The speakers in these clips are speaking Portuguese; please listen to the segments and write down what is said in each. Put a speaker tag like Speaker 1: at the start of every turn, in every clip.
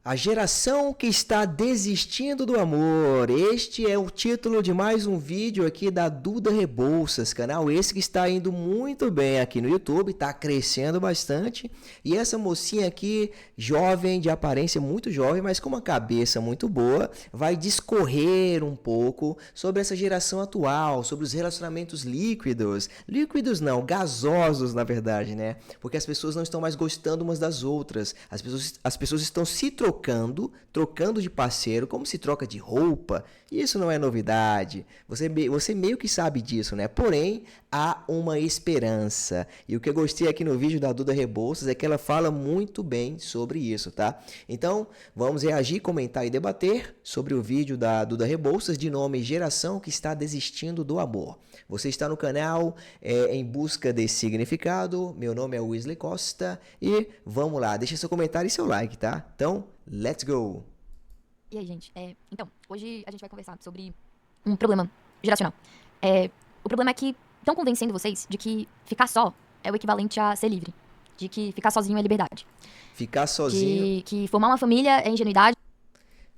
Speaker 1: A geração que está desistindo do amor. Este é o título de mais um vídeo aqui da Duda Rebouças, canal esse que está indo muito bem aqui no YouTube, está crescendo bastante. E essa mocinha aqui, jovem, de aparência muito jovem, mas com uma cabeça muito boa, vai discorrer um pouco sobre essa geração atual, sobre os relacionamentos líquidos. Líquidos não, gasosos na verdade, né? Porque as pessoas não estão mais gostando umas das outras. As pessoas estão se trocando de parceiro, como se troca de roupa. Isso não é novidade. Você meio que sabe disso, né? Porém, há uma esperança. E o que eu gostei aqui no vídeo da Duda Rebouças é que ela fala muito bem sobre isso, tá? Então, vamos reagir, comentar e debater sobre o vídeo da Duda Rebouças de nome Geração que está desistindo do amor. Você está no canal Em Busca de Significado. Meu nome é Wesley Costa e vamos lá, deixa seu comentário e seu like, tá? Então, let's go!
Speaker 2: E aí, gente? Então, hoje a gente vai conversar sobre um problema geracional. O problema é que estão convencendo vocês de que ficar só é o equivalente a ser livre. De que ficar sozinho é liberdade.
Speaker 1: Ficar sozinho...
Speaker 2: De que formar uma família é ingenuidade.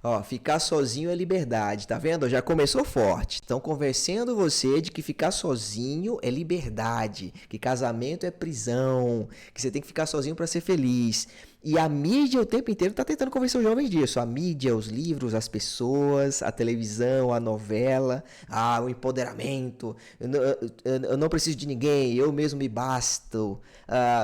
Speaker 1: Ó, ficar sozinho é liberdade, tá vendo? Já começou forte. Estão convencendo você de que ficar sozinho é liberdade, que casamento é prisão, que você tem que ficar sozinho para ser feliz. E a mídia o tempo inteiro tá tentando convencer os jovens disso. A mídia, os livros, as pessoas, a televisão, a novela, o empoderamento. Eu não preciso de ninguém, eu mesmo me basto.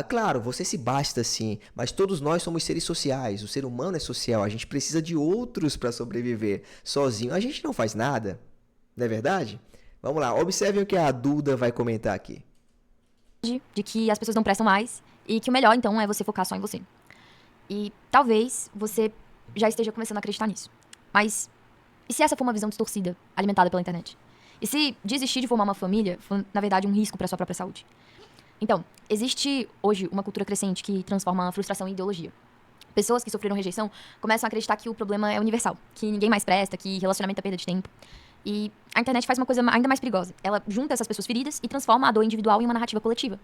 Speaker 1: Claro, você se basta sim, mas todos nós somos seres sociais. O ser humano é social, a gente precisa de outros para sobreviver. Sozinho a gente não faz nada, não é verdade? Vamos lá, observem o que a Duda vai comentar aqui.
Speaker 2: De que as pessoas não prestam mais. E que o melhor, então, é você focar só em você. E talvez você já esteja começando a acreditar nisso. Mas e se essa for uma visão distorcida, alimentada pela internet? E se desistir de formar uma família for, na verdade, um risco para sua própria saúde? Então, existe hoje uma cultura crescente que transforma a frustração em ideologia. Pessoas que sofreram rejeição começam a acreditar que o problema é universal, que ninguém mais presta, que relacionamento é perda de tempo. E a internet faz uma coisa ainda mais perigosa. Ela junta essas pessoas feridas e transforma a dor individual em uma narrativa coletiva.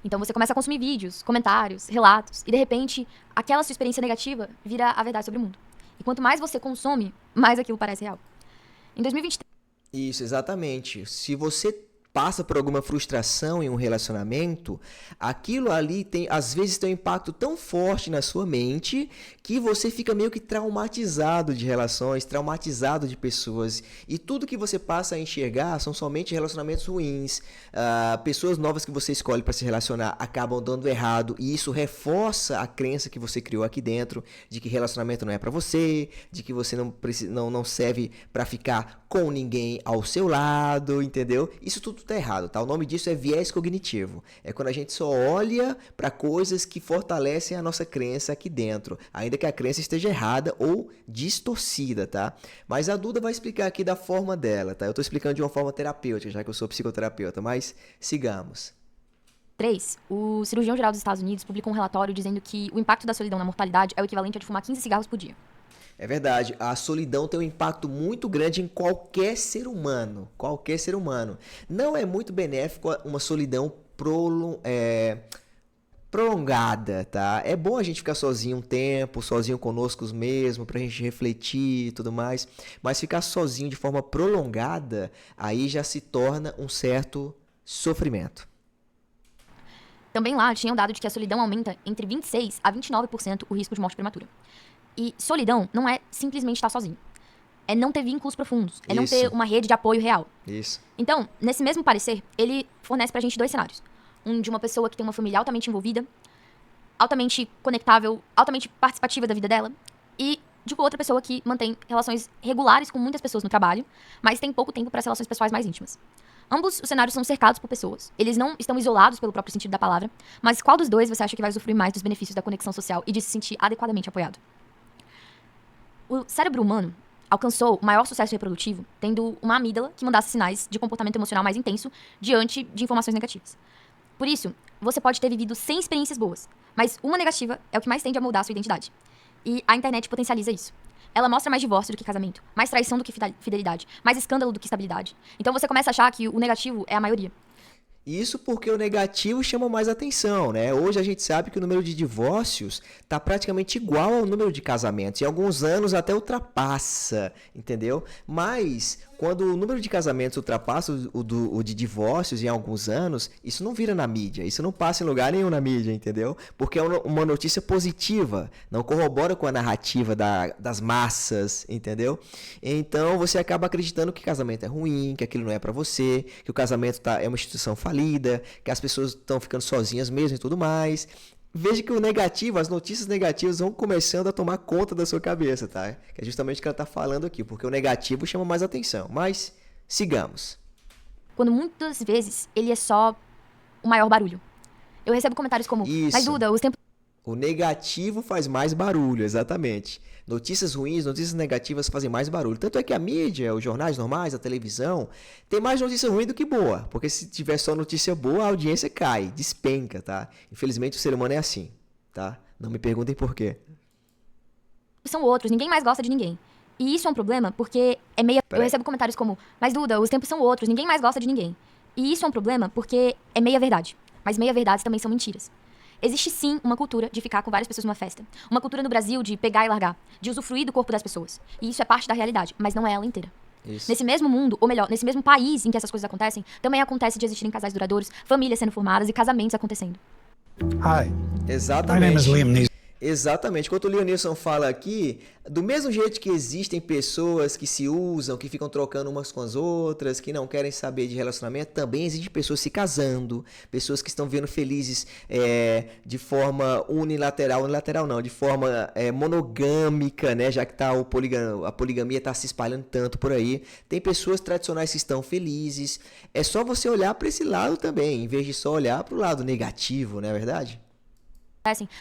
Speaker 2: Então você começa a consumir vídeos, comentários, relatos, e de repente, aquela sua experiência negativa vira a verdade sobre o mundo. E quanto mais você consome, mais aquilo parece real. Em 2023...
Speaker 1: Isso, exatamente. Se você passa por alguma frustração em um relacionamento, aquilo ali tem, às vezes, tem um impacto tão forte na sua mente que você fica meio que traumatizado de relações, traumatizado de pessoas. E tudo que você passa a enxergar são somente relacionamentos ruins. Pessoas novas que você escolhe para se relacionar acabam dando errado e isso reforça a crença que você criou aqui dentro de que relacionamento não é para você, de que você não serve para ficar com ninguém ao seu lado, entendeu? Isso tudo tá errado, tá? O nome disso é viés cognitivo. É quando a gente só olha para coisas que fortalecem a nossa crença aqui dentro, ainda que a crença esteja errada ou distorcida, tá? Mas a Duda vai explicar aqui da forma dela, tá? Eu tô explicando de uma forma terapêutica, já que eu sou psicoterapeuta, mas sigamos.
Speaker 2: O cirurgião geral dos Estados Unidos publicou um relatório dizendo que o impacto da solidão na mortalidade é o equivalente a de fumar 15 cigarros por dia.
Speaker 1: É verdade, a solidão tem um impacto muito grande em qualquer ser humano. Qualquer ser humano. Não é muito benéfico uma solidão prolongada, tá? É bom a gente ficar sozinho um tempo, sozinho conosco mesmo, pra gente refletir e tudo mais. Mas ficar sozinho de forma prolongada, aí já se torna um certo sofrimento.
Speaker 2: Também lá tinha o dado de que a solidão aumenta entre 26% a 29% o risco de morte prematura. E solidão não é simplesmente estar sozinho. É não ter vínculos profundos. É não ter uma rede de apoio real.
Speaker 1: Isso.
Speaker 2: Então, nesse mesmo parecer, ele fornece pra gente dois cenários. Um de uma pessoa que tem uma família altamente envolvida, altamente conectável, altamente participativa da vida dela. E de outra pessoa que mantém relações regulares com muitas pessoas no trabalho, mas tem pouco tempo para as relações pessoais mais íntimas. Ambos os cenários são cercados por pessoas. Eles não estão isolados pelo próprio sentido da palavra, mas qual dos dois você acha que vai usufruir mais dos benefícios da conexão social e de se sentir adequadamente apoiado? O cérebro humano alcançou o maior sucesso reprodutivo tendo uma amígdala que mandasse sinais de comportamento emocional mais intenso diante de informações negativas. Por isso, você pode ter vivido 100 experiências boas, mas uma negativa é o que mais tende a moldar a sua identidade. E a internet potencializa isso. Ela mostra mais divórcio do que casamento, mais traição do que fidelidade, mais escândalo do que estabilidade. Então você começa a achar que o negativo é a maioria.
Speaker 1: Isso porque o negativo chama mais atenção, né? Hoje a gente sabe que o número de divórcios está praticamente igual ao número de casamentos. Em alguns anos até ultrapassa, entendeu? Mas quando o número de casamentos ultrapassa o de divórcios em alguns anos, isso não vira na mídia, isso não passa em lugar nenhum na mídia, entendeu? Porque é uma notícia positiva, não corrobora com a narrativa das massas, entendeu? Então você acaba acreditando que casamento é ruim, que aquilo não é pra você, que o casamento é uma instituição falida, que as pessoas estão ficando sozinhas mesmo e tudo mais. Veja que o negativo, as notícias negativas vão começando a tomar conta da sua cabeça, tá? Que é justamente o que ela tá falando aqui, porque o negativo chama mais atenção. Mas, sigamos.
Speaker 2: Quando muitas vezes ele é só o maior barulho. Eu recebo comentários como, mas
Speaker 1: Isso.
Speaker 2: Duda, os tempos
Speaker 1: O negativo faz mais barulho, exatamente. Notícias ruins, notícias negativas fazem mais barulho. Tanto é que a mídia, os jornais normais, a televisão, tem mais notícia ruim do que boa. Porque se tiver só notícia boa, a audiência cai, despenca, tá? Infelizmente o ser humano é assim, tá? Não me perguntem por quê.
Speaker 2: são outros, ninguém mais gosta de ninguém. E isso é um problema porque é meia... Eu
Speaker 1: Peraí.
Speaker 2: recebo comentários como, mas Duda, os tempos são outros, ninguém mais gosta de ninguém. E isso é um problema porque é meia verdade. Mas meia verdades também são mentiras. Existe sim uma cultura de ficar com várias pessoas numa festa. Uma cultura no Brasil de pegar e largar, de usufruir do corpo das pessoas. E isso é parte da realidade, mas não é ela inteira.
Speaker 1: Isso.
Speaker 2: Nesse mesmo mundo, ou melhor, nesse mesmo país em que essas coisas acontecem, também acontece de existirem casais duradouros, famílias sendo formadas e casamentos acontecendo.
Speaker 3: Hi, my
Speaker 1: Exatamente.
Speaker 3: name is Liam Neeson.
Speaker 1: Exatamente. Enquanto o Leonilson fala aqui, do mesmo jeito que existem pessoas que se usam, que ficam trocando umas com as outras, que não querem saber de relacionamento, também existem pessoas se casando, pessoas que estão vivendo felizes de forma unilateral não, de forma monogâmica, né? Já que tá a poligamia está se espalhando tanto por aí. Tem pessoas tradicionais que estão felizes. É só você olhar para esse lado também, em vez de só olhar para o lado negativo, não é verdade?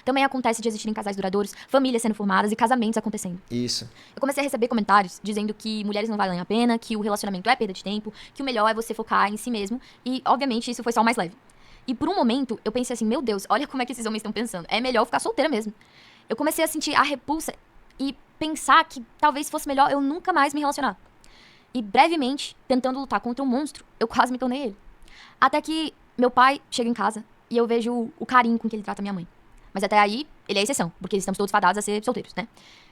Speaker 2: Também acontece de existirem casais duradouros, famílias sendo formadas e casamentos acontecendo.
Speaker 1: Isso.
Speaker 2: Eu comecei a receber comentários dizendo que mulheres não valem a pena, que o relacionamento é perda de tempo, que o melhor é você focar em si mesmo. E, obviamente, isso foi só o mais leve. E por um momento, eu pensei assim, meu Deus, olha como é que esses homens estão pensando. É melhor ficar solteira mesmo. Eu comecei a sentir a repulsa e pensar que talvez fosse melhor eu nunca mais me relacionar. E brevemente, tentando lutar contra um monstro, eu quase me tornei ele. Até que meu pai chega em casa e eu vejo o carinho com que ele trata minha mãe. Mas até aí, ele é exceção, porque estamos todos fadados a ser solteiros, né?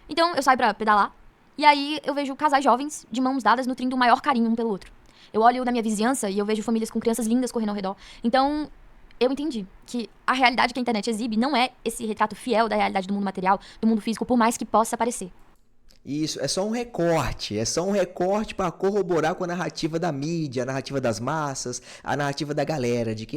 Speaker 2: Então, eu saio pra pedalar, e aí eu vejo casais jovens de mãos dadas nutrindo o maior carinho um pelo outro. Eu olho na minha vizinhança e eu vejo famílias com crianças lindas correndo ao redor. Então, eu entendi que a realidade que a internet exibe não é esse retrato fiel da realidade do mundo material, do mundo físico, por mais que possa parecer.
Speaker 1: Isso, é só um recorte para corroborar com a narrativa da mídia, a narrativa das massas, a narrativa da galera, de que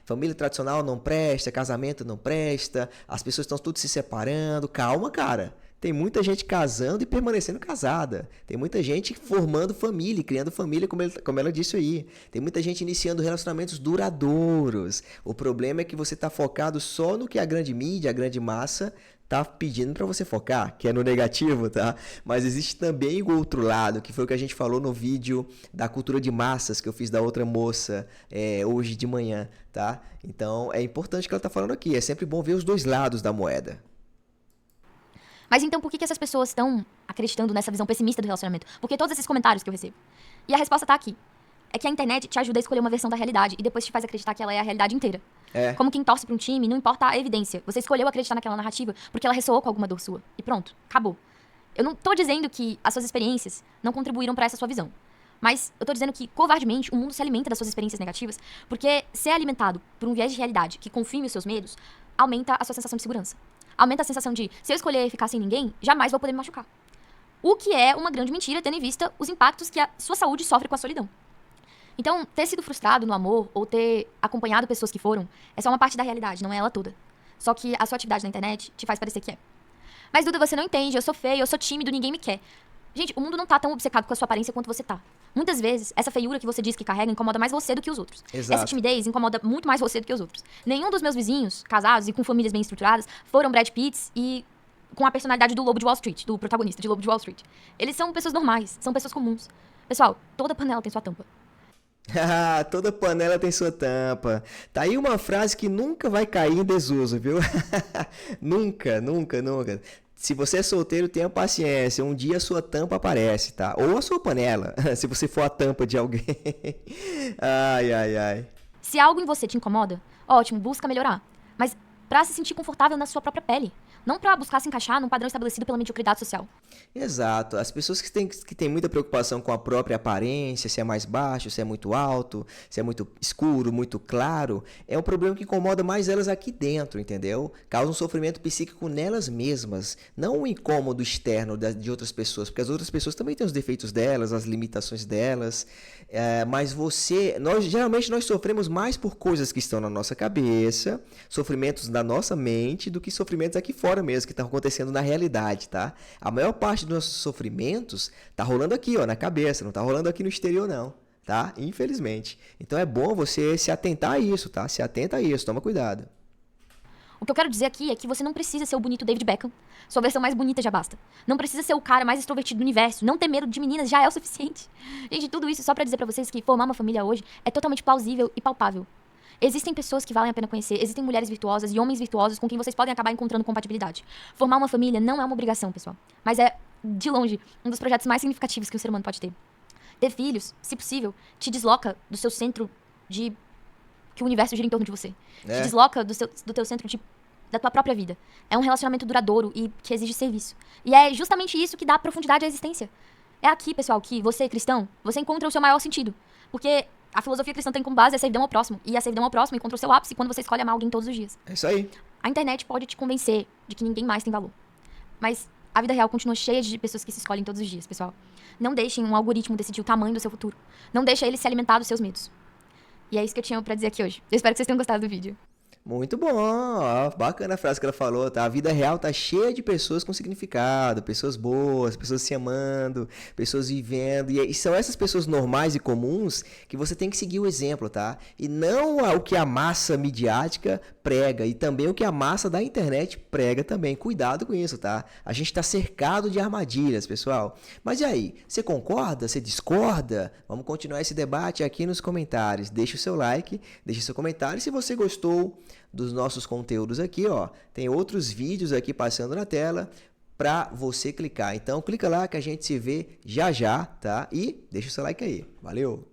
Speaker 1: família tradicional não presta, casamento não presta, as pessoas estão tudo se separando. Calma, cara. Tem muita gente casando e permanecendo casada. Tem muita gente formando família e criando família, como ela disse aí. Tem muita gente iniciando relacionamentos duradouros. O problema é que você está focado só no que a grande mídia, a grande massa tá pedindo para você focar, que é no negativo, tá? Mas existe também o outro lado, que foi o que a gente falou no vídeo da cultura de massas que eu fiz da outra moça hoje de manhã, tá? Então é importante o que ela tá falando aqui. É sempre bom ver os dois lados da moeda.
Speaker 2: Mas então por que essas pessoas estão acreditando nessa visão pessimista do relacionamento? Porque todos esses comentários que eu recebo. E a resposta tá aqui. É que a internet te ajuda a escolher uma versão da realidade e depois te faz acreditar que ela é a realidade inteira. Como quem torce pra um time, não importa a evidência. Você escolheu acreditar naquela narrativa porque ela ressoou com alguma dor sua. E pronto, acabou. Eu não tô dizendo que as suas experiências não contribuíram pra essa sua visão. Mas eu tô dizendo que, covardemente, o mundo se alimenta das suas experiências negativas porque ser alimentado por um viés de realidade que confirme os seus medos aumenta a sua sensação de segurança. Aumenta a sensação de, se eu escolher ficar sem ninguém, jamais vou poder me machucar. O que é uma grande mentira, tendo em vista os impactos que a sua saúde sofre com a solidão. Então, ter sido frustrado no amor ou ter acompanhado pessoas que foram é só uma parte da realidade, não é ela toda. Só que a sua atividade na internet te faz parecer que é. Mas, Duda, você não entende, eu sou feio, eu sou tímido, ninguém me quer. Gente, o mundo não tá tão obcecado com a sua aparência quanto você tá. Muitas vezes, essa feiura que você diz que carrega incomoda mais você do que os outros.
Speaker 1: Exato.
Speaker 2: Essa timidez incomoda muito mais você do que os outros. Nenhum dos meus vizinhos, casados e com famílias bem estruturadas, foram Brad Pitts e com a personalidade do Lobo de Wall Street, do protagonista de Lobo de Wall Street. Eles são pessoas normais, são pessoas comuns. Pessoal, toda panela tem sua tampa.
Speaker 1: Toda panela tem sua tampa. Tá aí uma frase que nunca vai cair em desuso, viu? Nunca, nunca, nunca. Se você é solteiro, tenha paciência. Um dia a sua tampa aparece, tá? Ou a sua panela, se você for a tampa de alguém. Ai, ai, ai.
Speaker 2: Se algo em você te incomoda, ótimo, busca melhorar. Mas pra se sentir confortável na sua própria pele. Não pra buscar se encaixar num padrão estabelecido pela mediocridade social.
Speaker 1: Exato. As pessoas que têm muita preocupação com a própria aparência, se é mais baixo, se é muito alto, se é muito escuro, muito claro, é um problema que incomoda mais elas aqui dentro, entendeu? Causa um sofrimento psíquico nelas mesmas, não um incômodo externo de outras pessoas, porque as outras pessoas também têm os defeitos delas, as limitações delas, mas geralmente nós sofremos mais por coisas que estão na nossa cabeça, sofrimentos da nossa mente, do que sofrimentos aqui fora mesmo, que estão acontecendo na realidade, tá? A maior parte dos nossos sofrimentos tá rolando aqui, ó, na cabeça, não tá rolando aqui no exterior, não, tá? Infelizmente. Então é bom você se atentar a isso, tá? Se atenta a isso, toma cuidado.
Speaker 2: O que eu quero dizer aqui é que você não precisa ser o bonito David Beckham. Sua versão mais bonita já basta. Não precisa ser o cara mais extrovertido do universo. Não ter medo de meninas já é o suficiente. Gente, tudo isso só pra dizer pra vocês que formar uma família hoje é totalmente plausível e palpável. Existem pessoas que valem a pena conhecer, existem mulheres virtuosas e homens virtuosos com quem vocês podem acabar encontrando compatibilidade. Formar uma família não é uma obrigação, pessoal, mas é, de longe, um dos projetos mais significativos que um ser humano pode ter. Ter filhos, se possível, te desloca do seu centro de... que o universo gira em torno de você. Te desloca do teu centro da tua própria vida. É um relacionamento duradouro e que exige serviço. E é justamente isso que dá profundidade à existência. É aqui, pessoal, que você, cristão, você encontra o seu maior sentido. Porque a filosofia cristã tem como base a servidão ao próximo. E a servidão ao próximo encontra o seu ápice quando você escolhe amar alguém todos os dias.
Speaker 1: É isso aí.
Speaker 2: A internet pode te convencer de que ninguém mais tem valor. Mas a vida real continua cheia de pessoas que se escolhem todos os dias, pessoal. Não deixem um algoritmo decidir o tamanho do seu futuro. Não deixem ele se alimentar dos seus medos. E é isso que eu tinha pra dizer aqui hoje. Eu espero que vocês tenham gostado do vídeo.
Speaker 1: Muito bom, ó, bacana a frase que ela falou, tá? A vida real tá cheia de pessoas com significado, pessoas boas, pessoas se amando, pessoas vivendo, e são essas pessoas normais e comuns que você tem que seguir o exemplo, tá? E não o que a massa midiática prega, e também o que a massa da internet prega também. Cuidado com isso, tá? A gente tá cercado de armadilhas, pessoal. Mas e aí, você concorda? Você discorda? Vamos continuar esse debate aqui nos comentários. Deixa o seu like, deixa o seu comentário, se você gostou dos nossos conteúdos aqui, ó, tem outros vídeos aqui passando na tela para você clicar. Então clica lá que a gente se vê já já, tá? E deixa o seu like aí. Valeu!